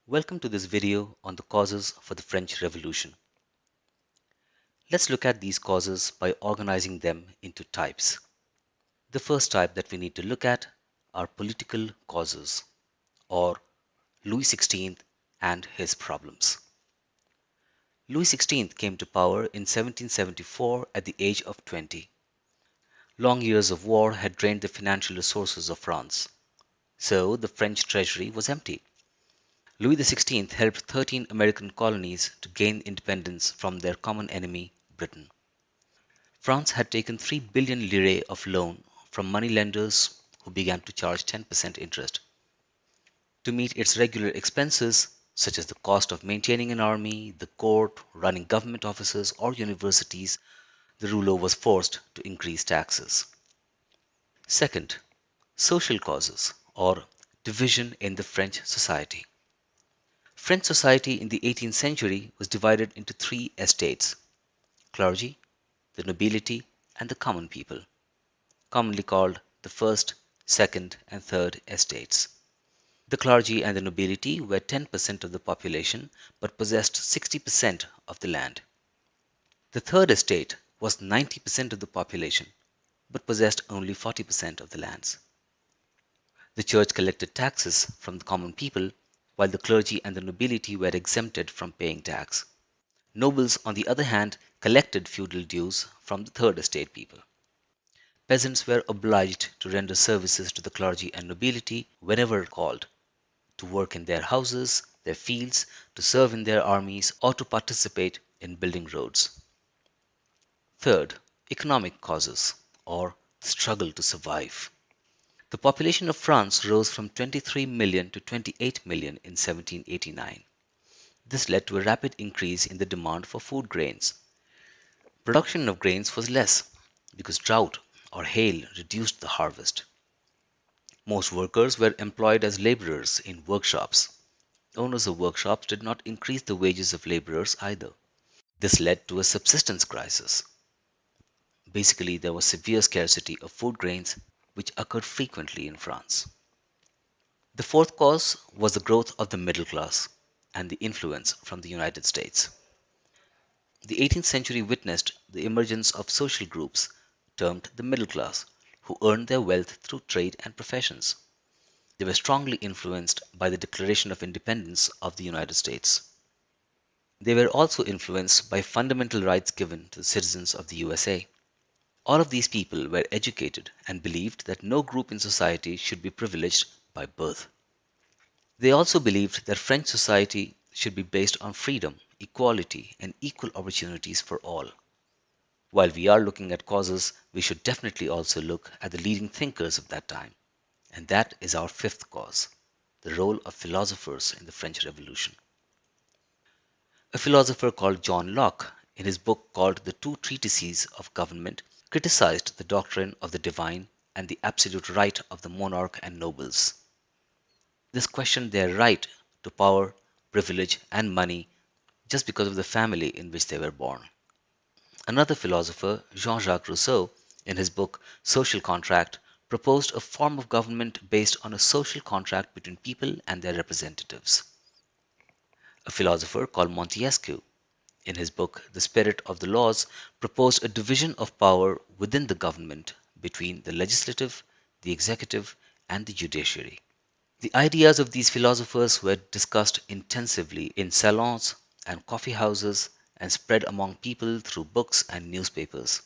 Welcome to this video on the causes for the French Revolution. Let's look at these causes by organizing them into types. The first type that we need to look at are political causes, or Louis XVI and his problems. Louis XVI came to power in 1774 at the age of 20. Long years of war had drained the financial resources of France, so the French treasury was empty. Louis XVI helped 13 American colonies to gain independence from their common enemy, Britain. France had taken 3 billion lire of loan from moneylenders who began to charge 10% interest. To meet its regular expenses, such as the cost of maintaining an army, the court, running government offices, or universities, the ruler was forced to increase taxes. Second, social causes or division in the French society. French society in the 18th century was divided into three estates: clergy, the nobility, and the common people, commonly called the first, second, and third estates. The clergy and the nobility were 10% of the population but possessed 60% of the land. The third estate was 90% of the population but possessed only 40% of the lands. The church collected taxes from the common people, while the clergy and the nobility were exempted from paying tax. Nobles, on the other hand, collected feudal dues from the third estate people. Peasants were obliged to render services to the clergy and nobility whenever called, to work in their houses, their fields, to serve in their armies, or to participate in building roads. Third, economic causes, or the struggle to survive. The population of France rose from 23 million to 28 million in 1789. This led to a rapid increase in the demand for food grains. Production of grains was less because drought or hail reduced the harvest. Most workers were employed as laborers in workshops. Owners of workshops did not increase the wages of laborers either. This led to a subsistence crisis. Basically, there was severe scarcity of food grains, which occurred frequently in France. The fourth cause was the growth of the middle class and the influence from the United States. The 18th century witnessed the emergence of social groups termed the middle class, who earned their wealth through trade and professions. They were strongly influenced by the Declaration of Independence of the United States. They were also influenced by fundamental rights given to the citizens of the USA. All of these people were educated and believed that no group in society should be privileged by birth. They also believed that French society should be based on freedom, equality, and equal opportunities for all. While we are looking at causes, we should definitely also look at the leading thinkers of that time. And that is our fifth cause, the role of philosophers in the French Revolution. A philosopher called John Locke, in his book called The Two Treatises of Government, criticized the doctrine of the divine and the absolute right of the monarch and nobles. This questioned their right to power, privilege, and money just because of the family in which they were born. Another philosopher, Jean-Jacques Rousseau, in his book Social Contract, proposed a form of government based on a social contract between people and their representatives. A philosopher called Montesquieu, in his book The Spirit of the Laws, proposed a division of power within the government between the legislative, the executive, and the judiciary. The ideas of these philosophers were discussed intensively in salons and coffee houses and spread among people through books and newspapers.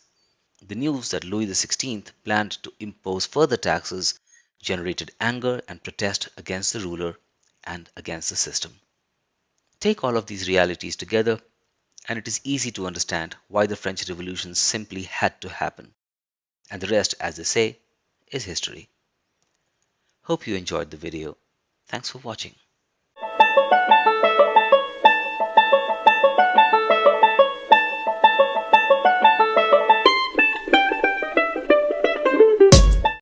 The news that Louis XVI planned to impose further taxes generated anger and protest against the ruler and against the system. Take all of these realities together, and it is easy to understand why the French Revolution simply had to happen. And the rest, as they say, is history. Hope you enjoyed the video. Thanks for watching.